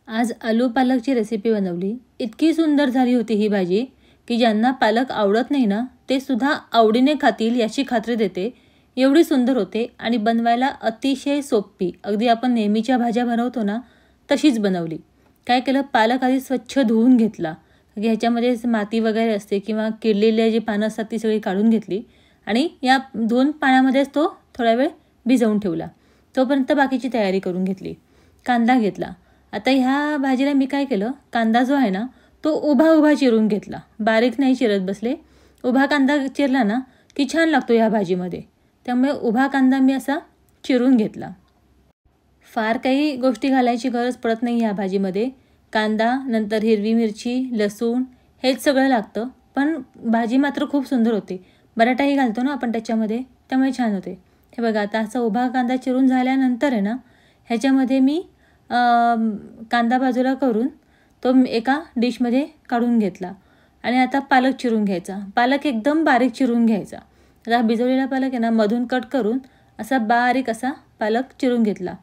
आज आलू पालकची रेसिपी बनवली। इतकी सुंदर झाली होती ही भाजी की ज्यांना पालक आवडत नाही ना ते सुद्धा आवडीने खातील याची खात्री देते। एवढी सुंदर होते आणि बनवायला अतिशय सोपी, अगदी आपण नेहमीच्या भाज्या बनवतो ना तशीच बनवली। काय केलं, पालक आधी स्वच्छ धुवून घेतला, ह्याच्यामध्ये माती वगैरे असते किंवा किडलेले जे पानं असतात ती सगळी काढून घेतली आणि या 2 पाण्यामध्येच तो थोडा वेळ भिजवून ठेवला। तोपर्यंत बाकीची तयारी करून घेतली। कांदा घेतला। आता ह्या भाजीला मी काय केलं, कांदा जो आहे ना तो उभा उभा चिरून घेतला, बारीक नाही चिरत बसले। उभा कांदा चिरला ना की छान लागतो ह्या भाजीमध्ये, त्यामुळे उभा कांदा मी असा चिरून घेतला। फार काही गोष्टी घालायची गरज पडत नाही ह्या भाजीमध्ये। कांदा, नंतर हिरवी मिरची, लसूण हेच सगळं लागतं, पण भाजी मात्र खूप सुंदर होते। बटाटाही घालतो ना आपण त्याच्यामध्ये, त्यामुळे छान होते। हे बघा, आता असा उभा कांदा चिरून झाल्यानंतर आहे ना ह्याच्यामध्ये मी कांदा बाजूला करून तो एका डिशमध्ये काढून घेतला आणि आता पालक चिरून घ्यायचा। पालक एकदम बारीक चिरून घ्यायचा। आता भिजवलेला पालक आहे ना मधून कट करून असा बारीक असा पालक चिरून घेतला।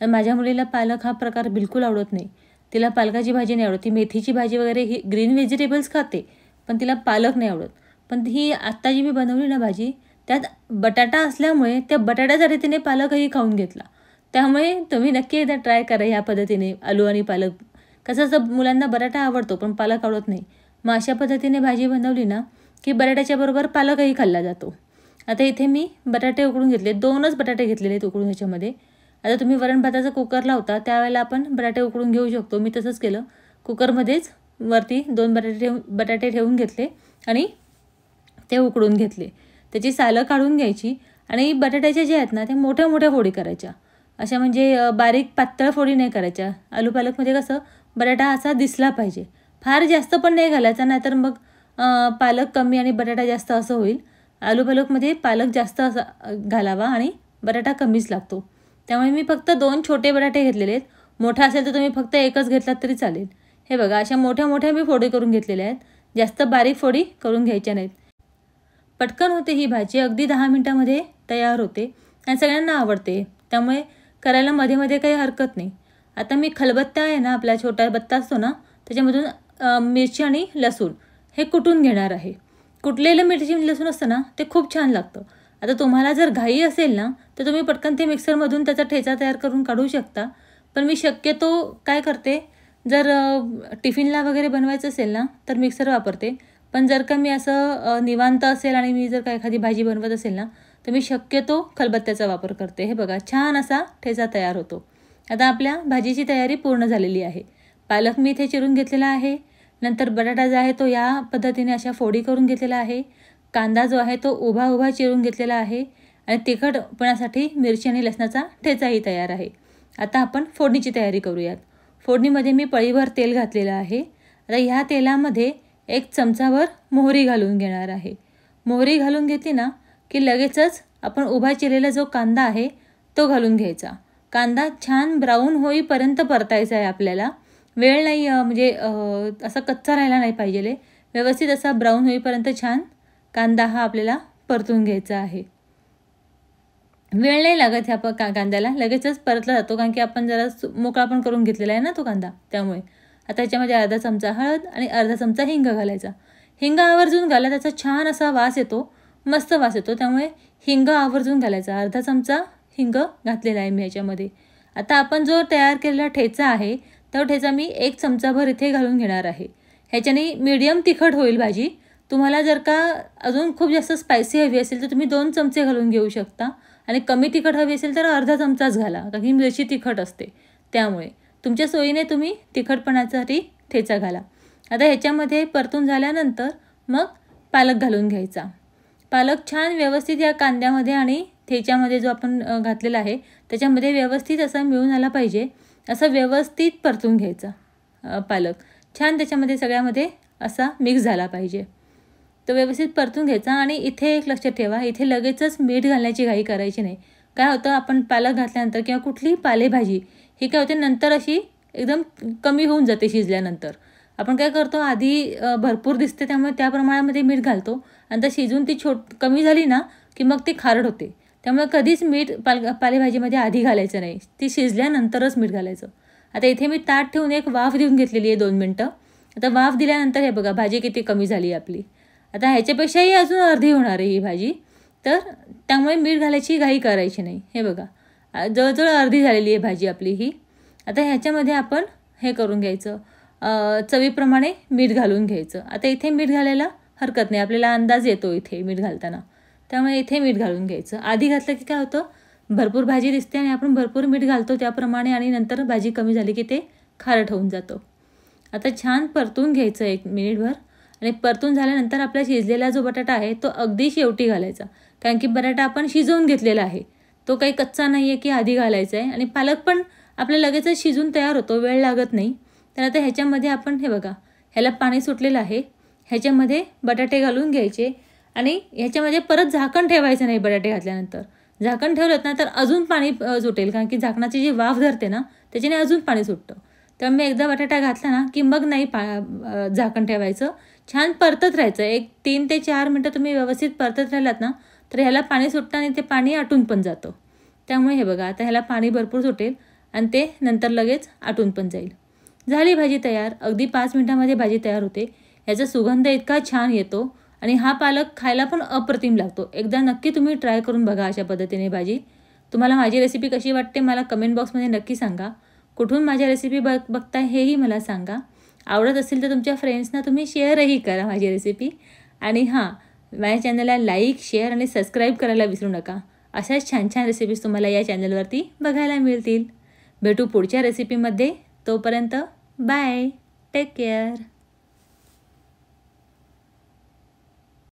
माझ्या मुलीला पालक हा प्रकार बिलकुल आवडत नाही, तिला पालकाची भाजी नाही आवडत। ती मेथीची भाजी वगैरे ही ग्रीन व्हेजिटेबल्स खाते, पण तिला पालक नाही आवडत। पण ही आत्ता जी मी बनवली ना भाजी, त्यात बटाटा असल्यामुळे त्या बटाट्यासाठी तिने पालकही खाऊन घेतला। त्यामुळे तुम्ही नक्की एकदा ट्राय करा ह्या पद्धतीने आलू आणि पालक। कसं असं मुलांना बटाटा आवडतो पण पालक आवडत नाही, मग अशा पद्धतीने भाजी बनवली ना की बटाट्याच्या बरोबर पालकही खाल्ला जातो। आता इथे मी बटाटे उकडून घेतले, 2च बटाटे घेतलेले आहेत उकडून ह्याच्यामध्ये। आता तुम्ही वरण भाताचा कुकर लावता त्यावेळेला आपण बटाटे उकडून घेऊ शकतो। मी तसंच केलं, कुकरमध्येच वरती 2 बटाटे ठेवून घेतले आणि ते उकडून घेतले। त्याची सालं काढून घ्यायची आणि बटाट्याच्या जे आहेत ना ते मोठ्या मोठ्या फोडी करायच्या, अशा म्हणजे बारीक पातळ फोडी नाही करायच्या। आलू पालकमध्ये कसं बटाटा असा दिसला पाहिजे, फार जास्त पण नाही घालायचा, नाहीतर मग पालक कमी आणि बटाटा जास्त असं होईल। आलू पालकमध्ये पालक जास्त असा घालावा आणि बटाटा कमीच लागतो, त्यामुळे मी फक्त 2 छोटे बटाटे घेतलेले आहेत। मोठा असेल तर तुम्ही फक्त एकच घेतलात तरी चालेल। हे बघा, अशा मोठ्या मोठ्या मी फोडी करून घेतलेल्या आहेत, जास्त बारीक फोडी करून घ्यायच्या नाहीत। पटकन होते ही भाजी, अगदी 10 मिनिटांमध्ये तयार होते आणि सगळ्यांना आवडते, त्यामुळे करायला मध्ये मध्ये काही हरकत नाही। आता मी खलबत्ता आहे ना, आपला छोटा बत्ता असतो ना, त्याच्यामधून मिरची आणि लसूण हे कुटून घेणार आहे। कुटलेलं मिरची आणि लसूण असतं ना ते खूप छान लागतं। आता तुम्हाला जर घाई असेल ना तर तुम्ही पटकन ते मिक्सरमधून त्याचा ठेचा तयार करून काढू शकता, पण मी शक्यतो काय करते, जर टिफिनला वगैरे बनवायचं असेल ना तर मिक्सर वापरते, पण जर का मी असं निवांत असेल आणि मी जर का एखादी भाजी बनवत असेल ना तर मी शक्यतो खलबत्त्याचा वापर करते। हे बघा, छान असा ठेचा तयार होतो। आता आपल्या भाजीची तयारी पूर्ण झालेली आहे। पालक मी इथे चिरून घेतलेला आहे, नंतर बटाटा जो आहे तो या पद्धतीने अशा फोडी करून घेतलेला आहे। कांदा जो आहे तो उभा उभा चिरून घेतलेला आहे आणि तिखटपणासाठी मिरची आणि लसणाचा ठेचाही तयार आहे। आता आपण फोडणीची तयारी करूयात। फोडणीमध्ये मी पळीभर तेल घातलेलं आहे। आता ह्या तेलामध्ये 1 चमचाभर मोहरी घालून घेणार आहे। मोहरी घालून घेतली ना की लगेचच आपण उभा चिरलेला जो कांदा आहे तो घालून घ्यायचा। कांदा छान ब्राऊन होईपर्यंत परतायचा आहे आपल्याला, वेळ नाही, म्हणजे असा कच्चा राहिला नाही पाहिजे, व्यवस्थित असा ब्राऊन होईपर्यंत छान कांदा हा आपल्याला परतून घ्यायचा आहे। वेळ नाही लागत ह्या कांद्याला, लगेचच परतला जातो, कारण की आपण जरा मोकळा पण करून घेतलेला आहे ना तो कांदा, त्यामुळे। आता याच्यामध्ये अर्धा चमचा हळद आणि अर्धा चमचा हिंग घालायचा। हिंग आवर्जून घाला, त्याचा छान असा वास येतो, मस्त वास येतो, त्यामुळे हिंग आवर्जून घालायचा। अर्धा चमचा हिंग घातलेला आहे मी याच्यामध्ये। आता आपण जो तयार केलेला ठेचा आहे तो ठेचा मी 1 चमचाभर इथे घालून घेणार आहे। ह्याच्याने मीडियम तिखट होईल भाजी। तुम्हाला जर का अजून खूप जास्त स्पायसी हवी असेल तर तुम्ही 2 चमचे घालून घेऊ शकता आणि कमी तिखट हवी असेल तर अर्धा चमचाच घाला, कारण की मिरची तिखट असते, त्यामुळे तुमच्या सोयीने तुम्ही तिखटपणासाठी ठेचा घाला। आता ह्याच्यामध्ये परतून झाल्यानंतर मग पालक घालून घ्यायचा। पालक छान व्यवस्थित या कांद्यामध्ये आणि ठेच्यामध्ये जो आपण घातलेला आहे त्याच्यामध्ये व्यवस्थित असा मिळून आला पाहिजे, असं व्यवस्थित परतून घ्यायचा। पालक छान त्याच्यामध्ये सगळ्यामध्ये असा मिक्स झाला पाहिजे, तो व्यवस्थित परतून घ्यायचा। आणि इथे एक लक्षात ठेवा, इथे लगेचच मीठ घालण्याची घाई करायची नाही। काय होतं, आपण पालक घातल्यानंतर किंवा कुठलीही पालेभाजी ही काय होते नंतर अशी एकदम कमी होऊन जाते शिजल्यानंतर। आपण काय करतो, आधी भरपूर दिसते त्यामुळे त्या प्रमाणामध्ये मीठ घालतो आणि तर शिजून ती कमी झाली ना की मग ती खारट होते, त्यामुळे कधीच मीठ पालेभाजीमध्ये आधी घालायचं नाही, ती शिजल्यानंतरच मीठ घालायचं। आता इथे मी ताट ठेवून एक वाफ देऊन घेतलेली आहे 2 मिनटं. आता वाफ दिल्यानंतर हे बघा भाजी किती कमी झाली आपली. आता ह्याच्यापेक्षाही अजून अर्धी होणार आहे ही भाजी. तर त्यामुळे मीठ घालायची घाई करायची नाही. हे बघा जवळजवळ अर्धी झालेली आहे भाजी आपली ही. आता ह्याच्यामध्ये आपण हे करून घ्यायचं, चवीप्रमाणे मीठ घालून घ्यायचं. आता इथे मीठ घालायला हरकत नाही, आपल्याला अंदाज येतो इथे मीठ घालताना, त्यामुळे इथे मीठ घालून घ्यायचं. आधी घातलं की काय होतं, भरपूर भाजी दिसते आणि आपण भरपूर मीठ घालतो त्याप्रमाणे, आणि नंतर भाजी कमी झाली की ते खारट होऊन जातं. आता छान परतून घ्यायचं 1 मिनिटभर, आणि परतून झाल्यानंतर आपला शिजलेला जो बटाटा आहे तो अगदी शेवटी घालायचा, कारण की बटाटा आपण शिजवून घेतलेला आहे, तो काही कच्चा नाही आहे की आधी घालायचा आहे. आणि पालक पण आपल्या लगेचच शिजून तयार होतो, वेळ लागत नाही. तर आता ह्याच्यामध्ये आपण हे बघा, ह्याला पाणी सुटलेलं आहे, ह्याच्यामध्ये बटाटे घालून घ्यायचे आणि ह्याच्यामध्ये परत झाकण ठेवायचं नाही. बटाटे घातल्यानंतर झाकण ठेवलं ना तर अजून पाणी सुटेल, कारण की झाकणाची जी वाफ धरते ना त्याच्याने अजून पाणी सुटतं. त्यामुळे एकदा बटाटा घातला ना की मग नाही झाकण ठेवायचं, छान परतत राहायचं. 3 ते 4 मिनटं तुम्ही व्यवस्थित परतत राहिलात ना तर ह्याला पाणी सुटतं आणि ते पाणी आटून पण जातं. त्यामुळे हे बघा आता ह्याला पाणी भरपूर सुटेल आणि ते नंतर लगेच आटून पण जाईल. झाली भाजी तयार. अगदी 5 मिनिटांमध्ये भाजी तयार होते. याचा सुगंध इतका छान येतो आणि हा पालक खायला पण अप्रतिम लागतो. एकदा नक्की तुम्ही ट्राय करून बघा अशा पद्धतीने भाजी. तुम्हाला माझी रेसिपी कशी वाटते मला कमेंट बॉक्समध्ये नक्की सांगा. कुठून माझ्या रेसिपी बघताय हेही मला सांगा. आवडत असेल तर तुमच्या फ्रेंड्सना तुम्ही शेअरही करा माझी रेसिपी. आणि हां, माझ्या चॅनलला लाईक, शेअर आणि सबस्क्राईब करायला विसरू नका. अशाच छान छान रेसिपीज तुम्हाला या चॅनलवरती बघायला मिळतील. भेटू पुढच्या रेसिपीमध्ये. तोपर्यंत बाय, टेक केअर.